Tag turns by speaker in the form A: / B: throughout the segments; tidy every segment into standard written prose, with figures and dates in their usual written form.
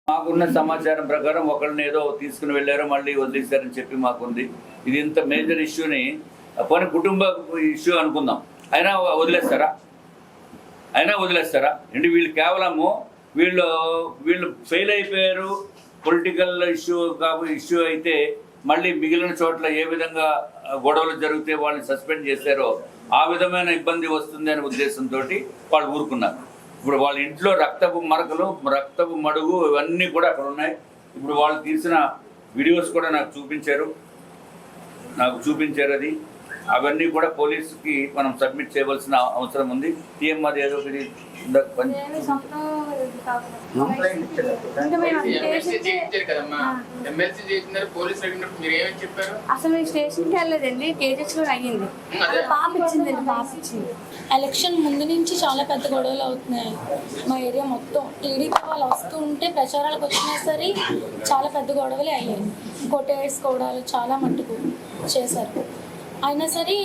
A: మాకున్న సమాచారం ప్రకారం ఒకళ్ళని ఏదో తీసుకుని వెళ్ళారో మళ్ళీ వదిలేశారని చెప్పి మాకుంది. ఇది ఇంత మేజర్ ఇష్యూని పోనీ కుటుంబ ఇష్యూ అనుకుందాం, అయినా వదిలేస్తారా? అంటే వీళ్ళు కేవలము వీళ్ళు ఫెయిల్ అయిపోయారు. పొలిటికల్ ఇష్యూ అయితే మళ్ళీ మిగిలిన చోట్ల ఏ విధంగా గొడవలు జరిగితే వాళ్ళని సస్పెండ్ చేశారో ఆ విధమైన ఇబ్బంది వస్తుంది అనే ఉద్దేశంతో వాళ్ళు ఊరుకున్నారు. ఇప్పుడు వాళ్ళ ఇంట్లో రక్తపు మరకలు, రక్తపు మడుగు ఇవన్నీ కూడా అక్కడ ఉన్నాయి. ఇప్పుడు వాళ్ళు తీసిన వీడియోస్ కూడా నాకు చూపించారు. అది అవన్నీ కూడా పోలీసుకి మనం సబ్మిట్ చేయవలసిన అవసరం ఉంది. టీఎం అది ఏదో ఒకటి
B: అసలు స్టేషన్కి వెళ్ళలేదండి, కేజెస్ కూడా అయ్యింది. పాప ఇచ్చింది.
C: ఎలక్షన్ ముందు నుంచి చాలా పెద్ద గొడవలు అవుతున్నాయి మా ఏరియా మొత్తం. టీడీపీ వాళ్ళు వస్తూ ఉంటే ప్రచారాలకు వచ్చినా సరే చాలా పెద్ద గొడవలే అయ్యాయి. కొట్టేసుకోవడాలు చాలా మట్టుకు చేశారు. అయినా సరే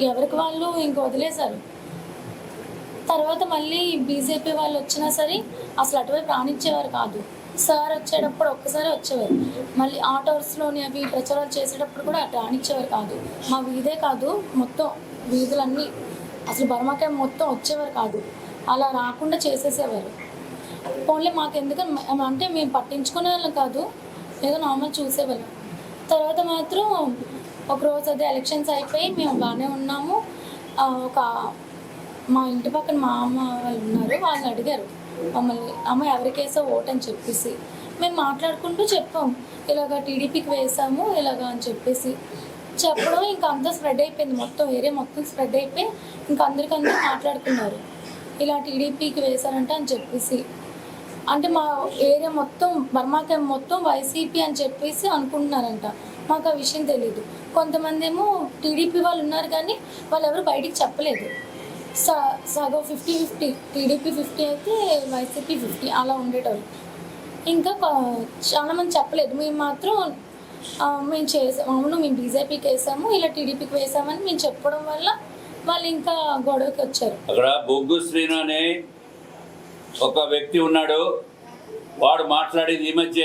C: ఎవరికి వాళ్ళు ఇంక వదిలేశారు. తర్వాత మళ్ళీ బీజేపీ వాళ్ళు వచ్చినా సరే అసలు అటువైపు రానిచ్చేవారు కాదు. సార్ వచ్చేటప్పుడు ఒక్కసారి వచ్చేవారు, మళ్ళీ ఆటోస్లోని అవి ప్రచారాలు చేసేటప్పుడు కూడా అటు రానిచ్చేవారు కాదు. మా వీధే కాదు, మొత్తం వీధులన్నీ అసలు బర్మాకాయ మొత్తం వచ్చేవారు కాదు. అలా రాకుండా చేసేసేవారు. ఓన్లీ మాకు ఎందుకని అంటే మేము పట్టించుకునే వాళ్ళం కాదు, ఏదో నార్మల్ చూసేవాళ్ళం. తర్వాత మాత్రం ఒకరోజు అదే ఎలక్షన్స్ అయిపోయి మేము బాగానే ఉన్నాము. మా ఇంటి పక్కన మా అమ్మ వాళ్ళు ఉన్నారు, వాళ్ళు అడిగారు మమ్మల్ని, అమ్మ ఎవరికేసో ఓటు అని చెప్పేసి. మేము మాట్లాడుకుంటూ చెప్పాము, ఇలాగ టీడీపీకి వేసాము ఇలాగ అని చెప్పేసి చెప్పడం. ఇంకా అంతా స్ప్రెడ్ అయిపోయింది, మొత్తం ఏరియా మొత్తం స్ప్రెడ్ అయిపోయి ఇంకా అందరూ మాట్లాడుకున్నారు ఇలా టీడీపీకి వేశారంట అని చెప్పేసి. అంటే మా ఏరియా మొత్తం బర్మాకాయ మొత్తం వైసీపీ అని చెప్పేసి అనుకుంటున్నారంట. మాకు ఆ విషయం తెలియదు. కొంతమంది ఏమో టీడీపీ వాళ్ళు ఉన్నారు కానీ వాళ్ళు ఎవరు బయటికి చెప్పలేదు. సగం 50-50, టీడీపీ 50 అయితే వైసీపీ 50 అలా ఉండేటోళ్ళు. ఇంకా చాలామంది చెప్పలేదు. మేము మాత్రం మేము అవును మేము బీజేపీకి వేసాము ఇలా టీడీపీకి వేసామని మేము చెప్పడం వల్ల వాళ్ళు ఇంకా గొడవకి వచ్చారు.
A: అక్కడ బొగ్గు శ్రీను అనే ఒక వ్యక్తి ఉన్నాడు, వాడు మాట్లాడేది ఈ మధ్య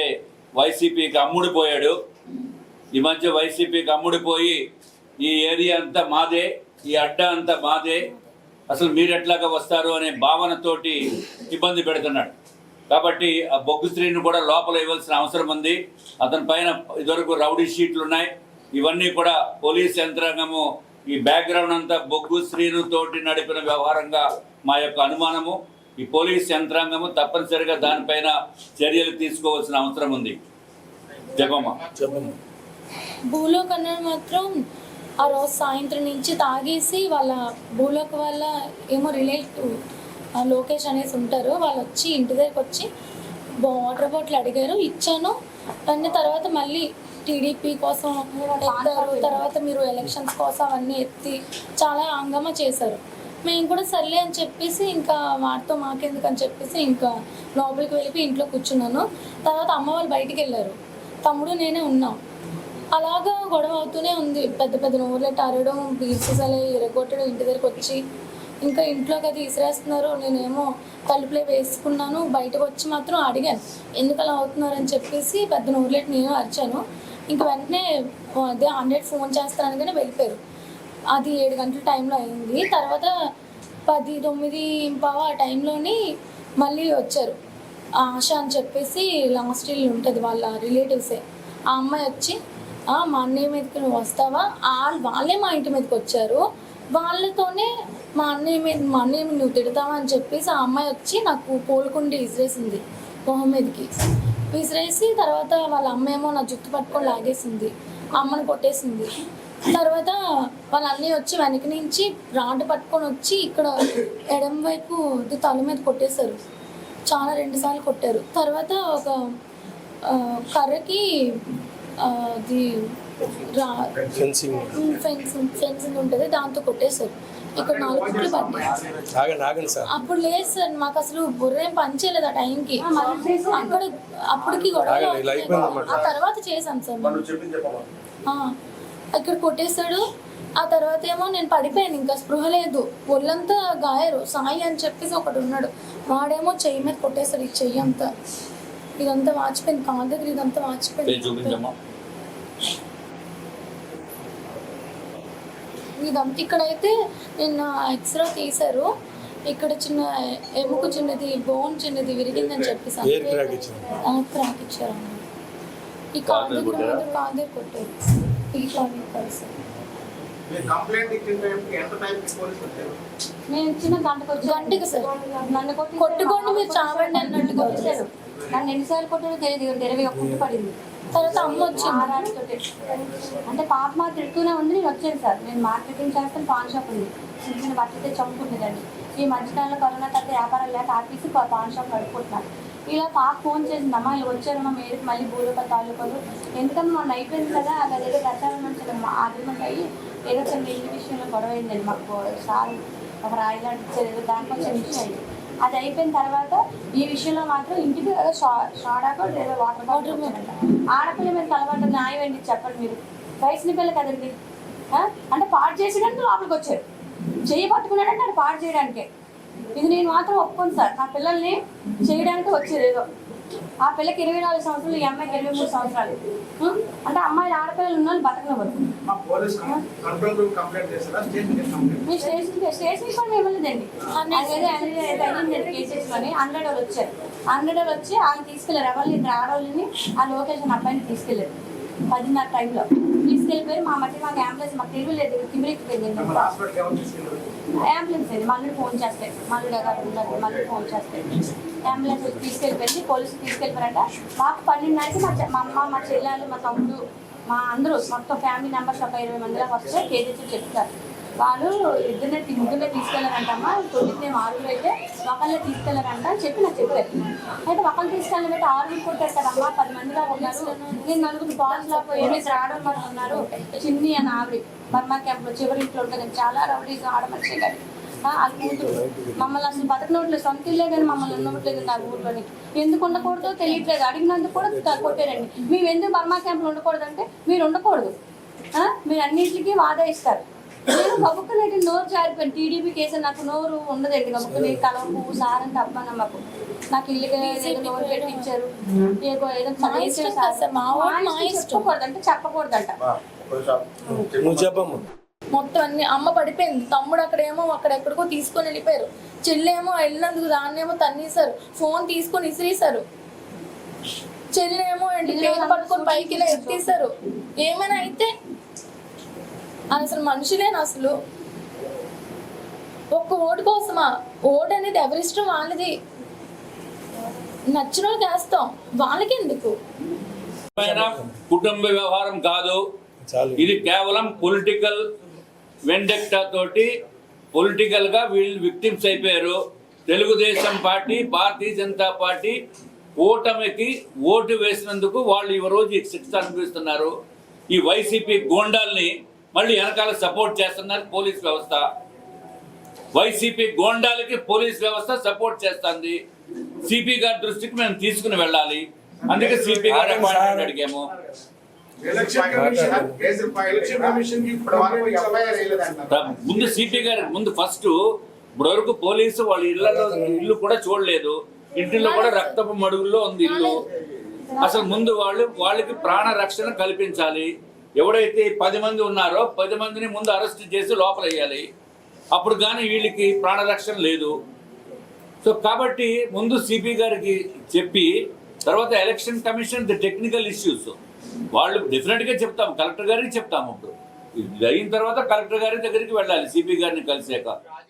A: వైసీపీకి అమ్ముడిపోయాడు. ఈ మధ్య వైసీపీకి అమ్ముడిపోయి ఈ ఏరియా అంతా మాదే, ఈ అడ్డా అంతా మాదే, అసలు మీరు ఎట్లాగా వస్తారు అనే భావనతోటి ఇబ్బంది పెడుతున్నాడు. కాబట్టి ఆ బొగ్గు స్త్రీని కూడా లోపల ఇవ్వాల్సిన అవసరం ఉంది. అతని పైన ఇదివరకు రౌడీ షీట్లు ఉన్నాయి. ఇవన్నీ కూడా పోలీస్ యంత్రాంగము ఈ బ్యాక్గ్రౌండ్ అంతా బొగ్గు శ్రీను తోటి నడిపిన వ్యవహారంగా మా యొక్క అనుమానము. ఈ పోలీస్ యంత్రాంగము తప్పనిసరిగా దానిపైన చర్యలు తీసుకోవాల్సిన అవసరం ఉంది. చెప్పమ్మా.
C: భూలోక్ అన్నాడు మాత్రం ఆ రోజు సాయంత్రం నుంచి తాగేసి వాళ్ళ భూలోక్ వాళ్ళ ఏమో రిలేటివ్ లోకేష్ అనేసి ఉంటారు, వాళ్ళు వచ్చి ఇంటి దగ్గరికి వచ్చి వాటర్ బాటిల్ అడిగారు, ఇచ్చాను. అన్ని తర్వాత మళ్ళీ టీడీపీ కోసం ఎత్తారు. తర్వాత మీరు ఎలక్షన్స్ కోసం అవన్నీ ఎత్తి చాలా హంగామా చేశారు. మేము కూడా సర్లే అని చెప్పేసి ఇంకా వాటితో మాకెందుకు అని చెప్పేసి ఇంకా లోపలికి వెళ్ళి ఇంట్లో కూర్చున్నాను. తర్వాత అమ్మ వాళ్ళు బయటికి వెళ్ళారు, తమ్ముడు నేనే ఉన్నాం. అలాగా గొడవ అవుతూనే ఉంది. పెద్ద పెద్ద నోర్లెట్ అరవడం, బీర్సీసాలు ఎరగొట్టడం, ఇంటి దగ్గరకు వచ్చి ఇంకా ఇంట్లోకి అది ఇసిరేస్తున్నారు. నేనేమో తలుపులే వేసుకున్నాను. బయటకు వచ్చి మాత్రం అడిగాను ఎందుకు అలా అవుతున్నారని చెప్పేసి పెద్ద నోర్లెట్ నేను అరిచాను. ఇంక వెంటనే అదే 100 ఫోన్ చేస్తాను కానీ వెళ్ళిపోయారు. అది 7 గంటల టైంలో అయింది. తర్వాత 10-9 ఆ టైంలోని మళ్ళీ వచ్చారు. ఆశ అని చెప్పేసి లాస్ట్ ఇల్లు ఉంటుంది వాళ్ళ రిలేటివ్సే. ఆ అమ్మాయి వచ్చి మా అన్నయ్య మీదకి నువ్వు వస్తావా, వాళ్ళే మా ఇంటి మీదకి వచ్చారు, వాళ్ళతోనే మా అన్నయ్య నువ్వు తిడతావా అని చెప్పేసి ఆ అమ్మాయి వచ్చి నాకు పోలుకుండి విసిరేసింది మొహం మీదకి. విసిరేసి తర్వాత వాళ్ళ అమ్మేమో నా జుట్టు పట్టుకొని లాగేసింది, అమ్మని కొట్టేసింది. తర్వాత వాళ్ళ అన్నయ్య వచ్చి వెనక నుంచి రాడ్ పట్టుకొని వచ్చి ఇక్కడ ఎడమ వైపు తల మీద కొట్టేశారు. చాలా 2 సార్లు కొట్టారు. తర్వాత ఒక కర్రకి అది ఫెన్సింగ్ ఉంటుంది, దాంతో కొట్టేశారు. ఇక్కడ 4 కుట్లు పడ్డాయి. అప్పుడు లేదు సార్, మాకు అసలు బుర్రేం పనిచేయలేదు ఆ టైంకి. అక్కడ అప్పటికి గొడవ ఆ తర్వాత చేశాం సార్. ఇక్కడ కొట్టేశాడు. ఆ తర్వాత ఏమో నేను పడిపోయాను, ఇంకా స్పృహ లేదు, ఒళ్ళంతా గాయారు. సాయి అని చెప్పేసి ఒకడు ఉన్నాడు, వాడేమో చెయ్యి మీద కొట్టేశాడు, ఈ చెయ్యి అంతా. ఇదంతా వాచిపోయింది, కాళ్ళ దగ్గర ఇదంతా వాచిపోయింది.
A: చూపించమ్మా.
C: ఇదంతా ఇక్కడైతే నిన్న ఎక్స్రే తీశారు, ఇక్కడ చిన్న ఎముక చిన్నది, బోన్ చిన్నది విరిగిందని చెప్పేసి క్రాక్ ఇచ్చారు. ఈ కాళ్ళ దగ్గర మాత్రం కాళ్ళ దగ్గర కొట్టారు. ఈ కాళ్ళు కలిసి
B: నేను ఇచ్చిన
C: గంటకి సార్
B: నన్ను
C: కొట్టుకోండి మీరు చావండి అన్నట్టుగా
B: వచ్చారు. నన్ను ఎన్నిసార్లు కొట్టారో తెలియదు. 21 పడింది.
C: తర్వాత అమ్మ వచ్చింది.
B: అంటే పాప మా తిడుతూనే ఉంది. నేను వచ్చాను సార్, నేను మార్కెటింగ్ చేస్తాను, పాన్ షాప్ ఉంది, చిన్న చిన్న బట్టలతో చంపుకుంటుందండి. ఈ మధ్యకాలంలో కరోనా తర్వాత వ్యాపారం లేక ఆపేసి పాన్ షాప్ నడుపుకుంటున్నాను. ఇలా పాప ఫోన్ చేసిందమ్మా, ఇలా వచ్చారమ్మా మీరు మళ్ళీ భూలోపల తాలూకాలు, ఎందుకన్నా మొన్న అయిపోయింది కదా, అక్కడ ఏదో ప్రచారం నుంచి ఆగ్రిమెంట్ అయ్యి ఏదో చిన్న ఇల్లు విషయంలో గొడవ అయిందండి. మాకు సార్ ఒక రాయిలాంటి ఇచ్చారు, ఏదో దానికి వచ్చిన విషయం అయింది. అది అయిపోయిన తర్వాత ఈ విషయంలో మాత్రం ఇంటికి ఏదో షాడాకో ఏదో వాటర్ బాటిల్ ఆడపిల్ల మీద అలవాటు న్యాయం ఏంటి చెప్పండి మీరు? వయసుని పిల్ల కదండి. అంటే పాడు చేసేయడానికి లోపలికి వచ్చారు, చెయ్యి పట్టుకున్నాడంటే అది పాడు చేయడానికే. ఇది నేను మాత్రం ఒప్పుకోను సార్. నా పిల్లల్ని చేయడానికి వచ్చేది ఏదో. ఆ పిల్లకి 24 సంవత్సరాలు, ఈ అమ్మాయికి 23 సంవత్సరాలు. అంటే అమ్మాయిలు ఆడపిల్లలు ఉన్న బతకనివ్వరు. మీ స్టేషన్ కూడా ఇవ్వలేదండి. అయ్యిందండి కేసెస్లోని 100 వాళ్ళు వచ్చారు. 100 వాళ్ళు వచ్చి వాళ్ళు తీసుకెళ్లారు. ఎవరిని ఇద్దరు ఆడవాళ్ళని ఆ లొకేషన్ అబ్బాయిని తీసుకెళ్లారు 10:30 టైంలో తీసుకెళ్ళిపోయి మా మధ్య మాకు అంబులెన్స్ మాకు తెలియలేదు. కిమిరెక్కిపోయింది అంబులెన్స్ అండి. మళ్ళీ ఫోన్ చేస్తాయి, మళ్ళీ ఉన్నారు, మళ్ళీ ఫోన్ చేస్తాయి. అంబులెన్స్ తీసుకెళ్ళిపోయింది, పోలీసులు తీసుకెళ్ళిపోయారంట. మాకు 12:30కి మా అమ్మ, మా చెల్లెలు, మా తమ్ముడు, మా అందరూ మొత్తం ఫ్యామిలీ మెంబర్స్ ఒక 20 మందిలో వస్తే కేజీసీ చెప్తారు. వాళ్ళు ముగ్గురే తీసుకెళ్ళారంటమ్మా. 9 6 అయితే ఒకళ్ళే తీసుకెళ్లారంట అని చెప్పి నాకు చెప్పారు. అయితే ఒకళ్ళు తీసుకెళ్ళబెట్టి 6 కొట్టారు కదమ్మా, 10 మందిలో ఉన్నారు. నేను 4 బాల్స్ లో 8 ఆడవాళ్ళు ఉన్నారు. చిన్ని అని ఆవిడ బర్మా క్యాంప్ లో చివరి ఇంట్లో ఉంటుంది, చాలా రౌడీగా ఆడమనిషి కానీ వాళ్ళ కూతురు మమ్మల్ని అసలు బతకనట్లేదు, సొంత ఇల్లే కానీ మమ్మల్ని ఉండట్లేదు నా ఊర్లోని. ఎందుకు ఉండకూడదో తెలియట్లేదు. అడిగినందుకు కూడా కొట్టారండి. మేము ఎందుకు బర్మా క్యాంప్లో ఉండకూడదంటే మీరు ఉండకూడదు, మీరు అన్నింటికి వాదా ఇస్తారు. నేను గబుక్కునేటి నోరు జారిపోయాను. టీడీపీ కేసు నాకు నోరు ఉండదండి. గబుక్కుని కలవకు సారని తప్పన మాకు నాకు ఇల్లుగా ఏదో నోరు పెట్టించారు. ఏదో చెప్పకూడదంటే చెప్పకూడదంట.
C: మొత్తం అన్ని అమ్మ పడిపోయింది. తమ్ముడు అక్కడేమో అక్కడెక్కడికో తీసుకొని వెళ్ళిపోయారు. చెల్లేమో వెళ్ళినందుకు దాన్నేమో తన్నేశారు, ఫోన్ తీసుకొని ఇసిరేశారు. చెల్లేమో పేరు పట్టుకొని పైకి ఇలా ఎత్తేసారు. ఏమైనా అయితే అసలు మనుషులేనా? అసలు ఒక్క ఓటు కోసమా? ఓటు అనేది ఎవరిష్టం వాళ్ళది. నచ్చిన వాళ్ళకి వేస్తాం, వాళ్ళకి ఎందుకు?
A: కుటుంబ వ్యవహారం కాదు ఇది, కేవలం పొలిటికల్ వెండెక్టా తోటి పొలిటికల్ గా వీళ్ళు విక్టిమ్స్ అయిపోయారు. తెలుగుదేశం పార్టీ, భారతీయ జనతా పార్టీ ఓటమికి ఓటు వేసినందుకు వాళ్ళు ఈ రోజు శిక్ష అనుభవిస్తున్నారు. ఈ వైసీపీ గోండాల్ని మళ్ళీ వెనకాల సపోర్ట్ చేస్తున్నారు పోలీస్ వ్యవస్థ. వైసీపీ గోండాలకి పోలీస్ వ్యవస్థ సపోర్ట్ చేస్తుంది. సిపి గారి దృష్టికి మేము తీసుకుని వెళ్ళాలి, అందుకే సిపి గారు అపాయింట్మెంట్ అడిగాము. ముందు సిపి గారి ముందు ఫస్ట్ ఇప్పటివరకు పోలీసు వాళ్ళ ఇల్లు కూడా చూడలేదు. ఇంటిలో కూడా రక్తపు మడుగుల్లో ఉంది ఇల్లు. అసలు ముందు వాళ్ళకి ప్రాణ రక్షణ కల్పించాలి. ఎవడైతే 10 మంది ఉన్నారో 10 మందిని ముందు అరెస్ట్ చేసి లోపల వేయాలి. అప్పుడు కానీ వీళ్ళకి ప్రాణరక్షణ లేదు. సో కాబట్టి ముందు సిపి గారికి చెప్పి తర్వాత election commission the technical issues వాళ్ళు డెఫినెట్గా చెప్తాం, కలెక్టర్ గారికి చెప్తాము. అప్పుడు ఇది అయిన తర్వాత కలెక్టర్ గారి దగ్గరికి వెళ్ళాలి సిపి గారిని కలిసాక.